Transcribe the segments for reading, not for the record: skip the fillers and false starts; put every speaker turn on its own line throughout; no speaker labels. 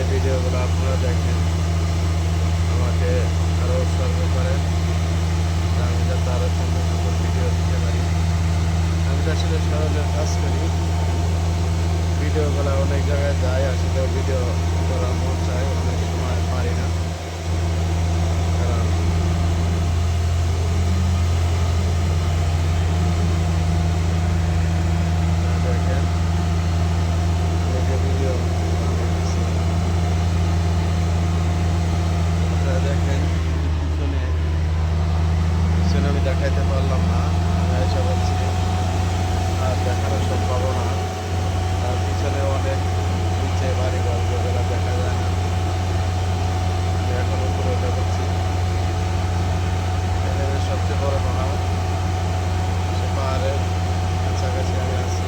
ভিডিওগুলো আপনারা দেখেন, আমাকে আরও উৎসর্গ করেন, আমি যাতে আরও সুন্দর সুন্দর ভিডিও দিতে পারি। আমি তো আসলে সরলের কাজ করি, ভিডিওগুলো অনেক জায়গায় যাই, আসলে ভিডিও করার মন চায়, অনেক সময় পারি না। কারণ দেখেন আমি যে ভিডিও বানাইতেছি, আপনারা দেখেন পিছনে পিছনে আমি দেখাইতে পারলাম না, আমি এসে বলছি আর দেখানো সম্ভব না। তার পিছনে অনেক নিচে বাড়িঘর, যেগুলো দেখা যায় না। আমি এখন উপরে উঠে বলছি, এখানে সবচেয়ে বড় পাহাড়, সে পাহাড়ের কাছাকাছি আমি আছি।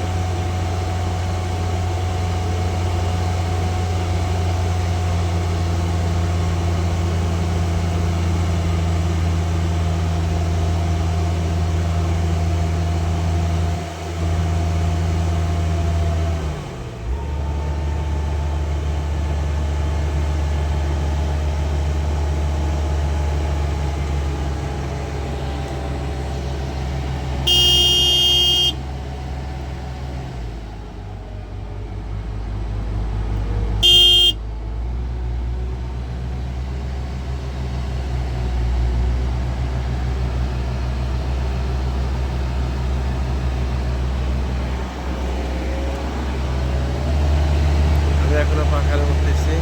আমি এখনো পাখারে উঠতেছি,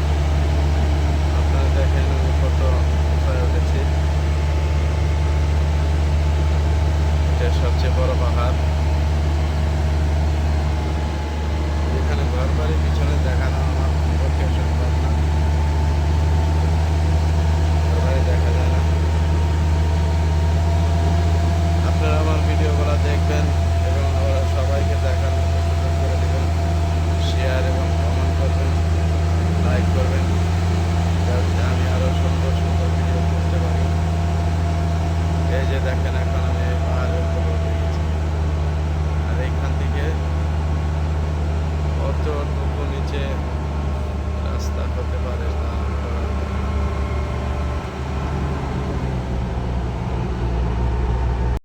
আপনারা দেখেন আমি কত উঁচায় উঠেছি। এটা সবচেয়ে বড় পাহাড়। এখানে ঘর বাড়ি পিছনে দেখানো আমার পক্ষে সম্ভব না, ঘর বাড়ি দেখা যায় না। আপনারা আমার ভিডিওগুলো দেখবেন এবং সবাইকে দেখার মতো সুযোগ করে দেবেন, শেয়ার এবং কমেন্ট করবেন, লাইক করবেন, যাতে আমি আরও সুন্দর সুন্দর ভিডিও করতে পারি। এই যে দেখেন এখন আমি এই পাহাড়ের উপরে উঠে গেছি, আর এইখান থেকে অতটুকু নিচে রাস্তা হতে পারে না।